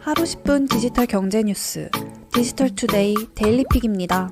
하루 10분 디지털 경제 뉴스 디지털투데이 데일리픽입니다.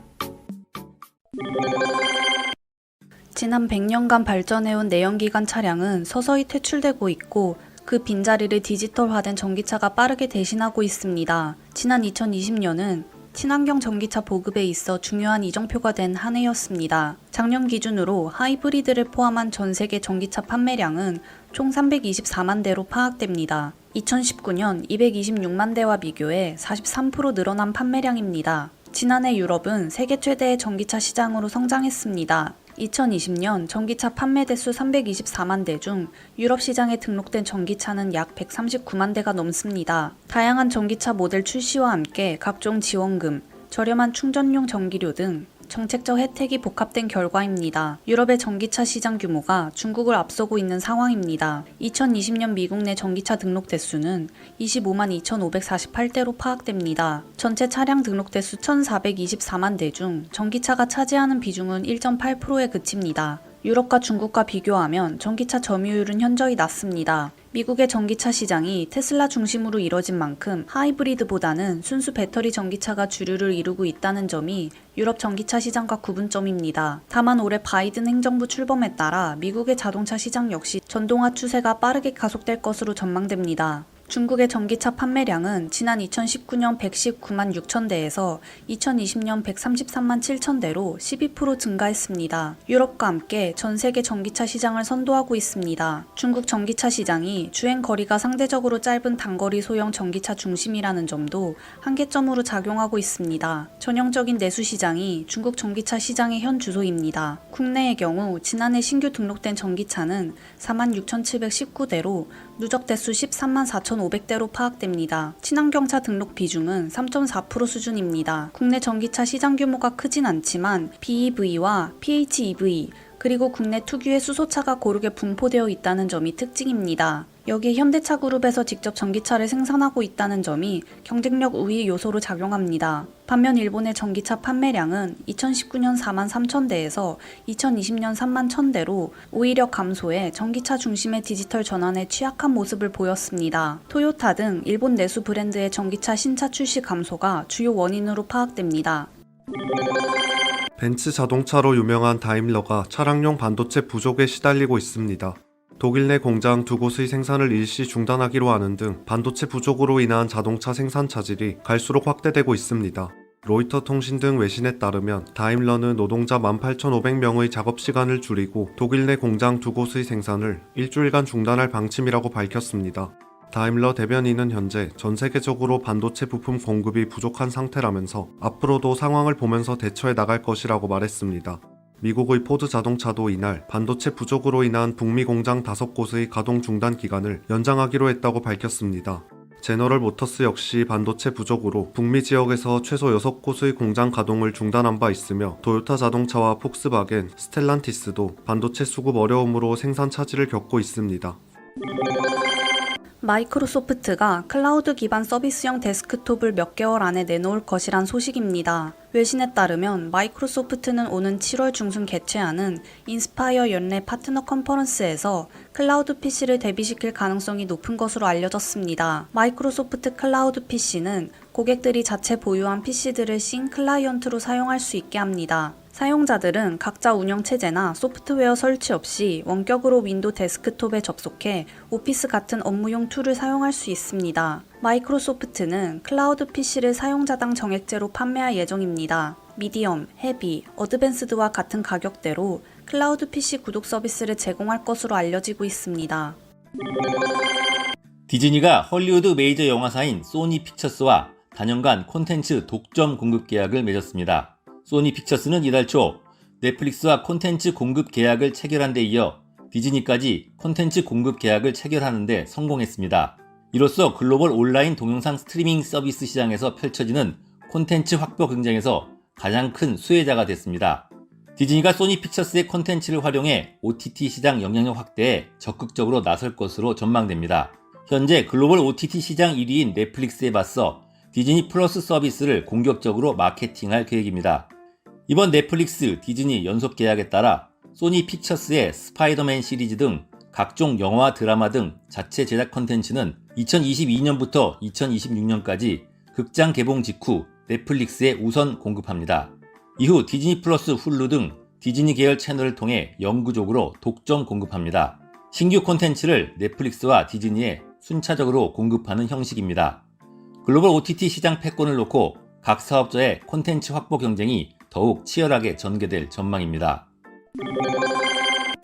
지난 100년간 발전해온 내연기관 차량은 서서히 퇴출되고 있고 그 빈자리를 디지털화된 전기차가 빠르게 대신하고 있습니다. 지난 2020년은 친환경 전기차 보급에 있어 중요한 이정표가 된 한 해였습니다. 작년 기준으로 하이브리드를 포함한 전 세계 전기차 판매량은 총 324만 대로 파악됩니다. 2019년 226만 대와 비교해 43% 늘어난 판매량입니다. 지난해 유럽은 세계 최대의 전기차 시장으로 성장했습니다. 2020년 전기차 판매 대수 324만 대 중 유럽 시장에 등록된 전기차는 약 139만 대가 넘습니다. 다양한 전기차 모델 출시와 함께 각종 지원금, 저렴한 충전용 전기료 등 정책적 혜택이 복합된 결과입니다. 유럽의 전기차 시장 규모가 중국을 앞서고 있는 상황입니다. 2020년 미국 내 전기차 등록 대수는 25만 2,548대로 파악됩니다. 전체 차량 등록 대수 1,424만 대 중 전기차가 차지하는 비중은 1.8%에 그칩니다. 유럽과 중국과 비교하면 전기차 점유율은 현저히 낮습니다. 미국의 전기차 시장이 테슬라 중심으로 이뤄진 만큼 하이브리드보다는 순수 배터리 전기차가 주류를 이루고 있다는 점이 유럽 전기차 시장과 구분점입니다. 다만 올해 바이든 행정부 출범에 따라 미국의 자동차 시장 역시 전동화 추세가 빠르게 가속될 것으로 전망됩니다. 중국의 전기차 판매량은 지난 2019년 119만 6천 대에서 2020년 133만 7천 대로 12% 증가했습니다. 유럽과 함께 전 세계 전기차 시장을 선도하고 있습니다. 중국 전기차 시장이 주행 거리가 상대적으로 짧은 단거리 소형 전기차 중심이라는 점도 한계점으로 작용하고 있습니다. 전형적인 내수 시장이 중국 전기차 시장의 현 주소입니다. 국내의 경우 지난해 신규 등록된 전기차는 4만 6,719대로 누적 대수 13만 4,500대로 파악됩니다. 친환경차 등록 비중은 3.4% 수준입니다. 국내 전기차 시장 규모가 크진 않지만 BEV와 PHEV 그리고 국내 특유의 수소차가 고르게 분포되어 있다는 점이 특징입니다. 여기에 현대차 그룹에서 직접 전기차를 생산하고 있다는 점이 경쟁력 우위 요소로 작용합니다. 반면 일본의 전기차 판매량은 2019년 4만 3천 대에서 2020년 3만 1천 대로 오히려 감소해 전기차 중심의 디지털 전환에 취약한 모습을 보였습니다. 토요타 등 일본 내수 브랜드의 전기차 신차 출시 감소가 주요 원인으로 파악됩니다. 벤츠 자동차로 유명한 다임러가 차량용 반도체 부족에 시달리고 있습니다. 독일 내 공장 두 곳의 생산을 일시 중단하기로 하는 등 반도체 부족으로 인한 자동차 생산 차질이 갈수록 확대되고 있습니다. 로이터 통신 등 외신에 따르면 다임러는 노동자 18,500명의 작업 시간을 줄이고 독일 내 공장 두 곳의 생산을 일주일간 중단할 방침이라고 밝혔습니다. 다임러 대변인은 현재 전 세계적으로 반도체 부품 공급이 부족한 상태라면서 앞으로도 상황을 보면서 대처해 나갈 것이라고 말했습니다. 미국의 포드 자동차도 이날 반도체 부족으로 인한 북미 공장 5곳의 가동 중단 기간을 연장하기로 했다고 밝혔습니다. 제너럴 모터스 역시 반도체 부족으로 북미 지역에서 최소 6곳의 공장 가동을 중단한 바 있으며 도요타 자동차와 폭스바겐, 스텔란티스도 반도체 수급 어려움으로 생산 차질을 겪고 있습니다. 마이크로소프트가 클라우드 기반 서비스형 데스크톱을 몇 개월 안에 내놓을 것이란 소식입니다. 외신에 따르면 마이크로소프트는 오는 7월 중순 개최하는 인스파이어 연례 파트너 컨퍼런스에서 클라우드 PC를 데뷔시킬 가능성이 높은 것으로 알려졌습니다. 마이크로소프트 클라우드 PC는 고객들이 자체 보유한 PC들을 싱 클라이언트로 사용할 수 있게 합니다. 사용자들은 각자 운영체제나 소프트웨어 설치 없이 원격으로 윈도우 데스크톱에 접속해 오피스 같은 업무용 툴을 사용할 수 있습니다. 마이크로소프트는 클라우드 PC를 사용자당 정액제로 판매할 예정입니다. 미디엄, 헤비, 어드밴스드와 같은 가격대로 클라우드 PC 구독 서비스를 제공할 것으로 알려지고 있습니다. 디즈니가 헐리우드 메이저 영화사인 소니 픽처스와 단연간 콘텐츠 독점 공급 계약을 맺었습니다. 소니 픽처스는 이달 초 넷플릭스와 콘텐츠 공급 계약을 체결한 데 이어 디즈니까지 콘텐츠 공급 계약을 체결하는 데 성공했습니다. 이로써 글로벌 온라인 동영상 스트리밍 서비스 시장에서 펼쳐지는 콘텐츠 확보 경쟁에서 가장 큰 수혜자가 됐습니다. 디즈니가 소니 픽처스의 콘텐츠를 활용해 OTT 시장 영향력 확대에 적극적으로 나설 것으로 전망됩니다. 현재 글로벌 OTT 시장 1위인 넷플릭스에 맞서 디즈니 플러스 서비스를 공격적으로 마케팅할 계획입니다. 이번 넷플릭스, 디즈니 연속 계약에 따라 소니 픽처스의 스파이더맨 시리즈 등 각종 영화, 드라마 등 자체 제작 컨텐츠는 2022년부터 2026년까지 극장 개봉 직후 넷플릭스에 우선 공급합니다. 이후 디즈니 플러스, 훌루 등 디즈니 계열 채널을 통해 영구적으로 독점 공급합니다. 신규 콘텐츠를 넷플릭스와 디즈니에 순차적으로 공급하는 형식입니다. 글로벌 OTT 시장 패권을 놓고 각 사업자의 콘텐츠 확보 경쟁이 더욱 치열하게 전개될 전망입니다.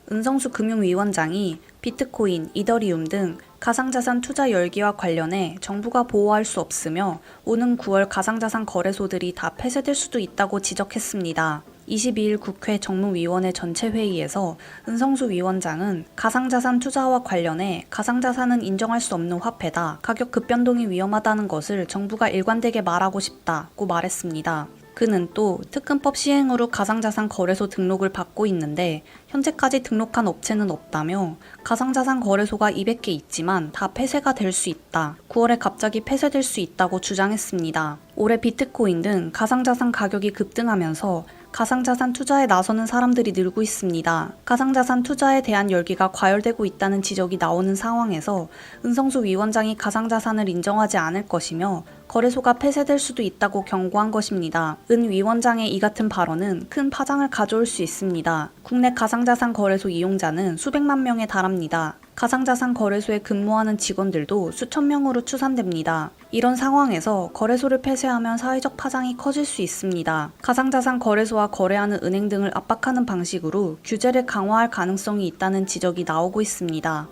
은성수 금융위원장이 비트코인, 이더리움 등 가상자산 투자 열기와 관련해 정부가 보호할 수 없으며 오는 9월 가상자산 거래소들이 다 폐쇄될 수도 있다고 지적했습니다. 22일 국회 정무위원회 전체 회의에서 은성수 위원장은 가상자산 투자와 관련해 가상자산은 인정할 수 없는 화폐다. 가격 급변동이 위험하다는 것을 정부가 일관되게 말하고 싶다고 말했습니다. 그는 또 특근법 시행으로 가상자산 거래소 등록을 받고 있는데 현재까지 등록한 업체는 없다며 가상자산 거래소가 200개 있지만 다 폐쇄가 될 수 있다. 9월에 갑자기 폐쇄될 수 있다고 주장했습니다. 올해 비트코인 등 가상자산 가격이 급등하면서 가상자산 투자에 나서는 사람들이 늘고 있습니다. 가상자산 투자에 대한 열기가 과열되고 있다는 지적이 나오는 상황에서 은성수 위원장이 가상자산을 인정하지 않을 것이며 거래소가 폐쇄될 수도 있다고 경고한 것입니다. 은 위원장의 이 같은 발언은 큰 파장을 가져올 수 있습니다. 국내 가상자산 거래소 이용자는 수백만 명에 달합니다. 가상자산 거래소에 근무하는 직원들도 수천 명으로 추산됩니다. 이런 상황에서 거래소를 폐쇄하면 사회적 파장이 커질 수 있습니다. 가상자산 거래소와 거래하는 은행 등을 압박하는 방식으로 규제를 강화할 가능성이 있다는 지적이 나오고 있습니다.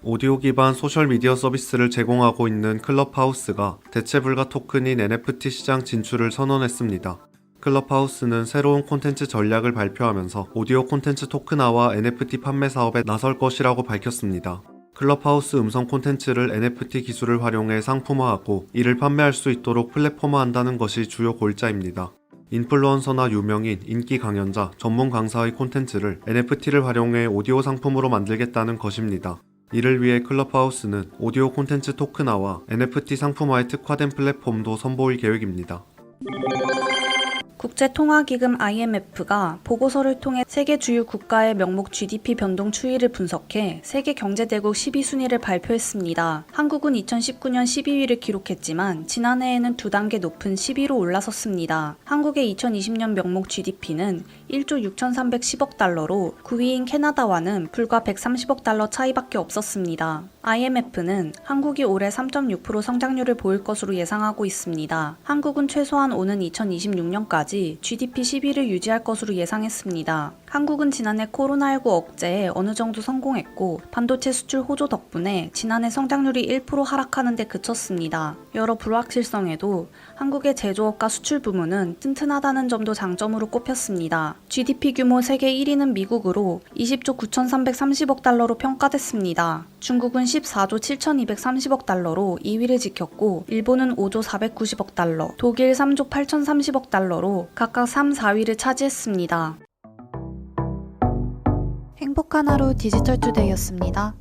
오디오 기반 소셜미디어 서비스를 제공하고 있는 클럽하우스가 대체 불가 토큰인 NFT 시장 진출을 선언했습니다. 클럽하우스는 새로운 콘텐츠 전략을 발표하면서 오디오 콘텐츠 토큰화와 NFT 판매 사업에 나설 것이라고 밝혔습니다. 클럽하우스 음성 콘텐츠를 NFT 기술을 활용해 상품화하고 이를 판매할 수 있도록 플랫폼화한다는 것이 주요 골자입니다. 인플루언서나 유명인, 인기 강연자, 전문 강사의 콘텐츠를 NFT를 활용해 오디오 상품으로 만들겠다는 것입니다. 이를 위해 클럽하우스는 오디오 콘텐츠 토큰화와 NFT 상품화에 특화된 플랫폼도 선보일 계획입니다. 국제통화기금 IMF가 보고서를 통해 세계 주요 국가의 명목 GDP 변동 추이를 분석해 세계 경제대국 12순위를 발표했습니다. 한국은 2019년 12위를 기록했지만 지난해에는 2단계 높은 10위로 올라섰습니다. 한국의 2020년 명목 GDP는 1조 6,310억 달러로 9위인 캐나다와는 불과 130억 달러 차이밖에 없었습니다. IMF는 한국이 올해 3.6% 성장률을 보일 것으로 예상하고 있습니다. 한국은 최소한 오는 2026년까지 GDP 10위를 유지할 것으로 예상했습니다. 한국은 지난해 코로나19 억제에 어느 정도 성공했고 반도체 수출 호조 덕분에 지난해 성장률이 1% 하락하는 데 그쳤습니다. 여러 불확실성에도 한국의 제조업과 수출 부문은 튼튼하다는 점도 장점으로 꼽혔습니다. GDP 규모 세계 1위는 미국으로 20조 9,330억 달러로 평가됐습니다. 중국은 14조 7,230억 달러로 2위를 지켰고 일본은 5조 490억 달러, 독일 3조 8,030억 달러로 각각 3, 4위를 차지했습니다. 행복한 하루 디지털투데이였습니다.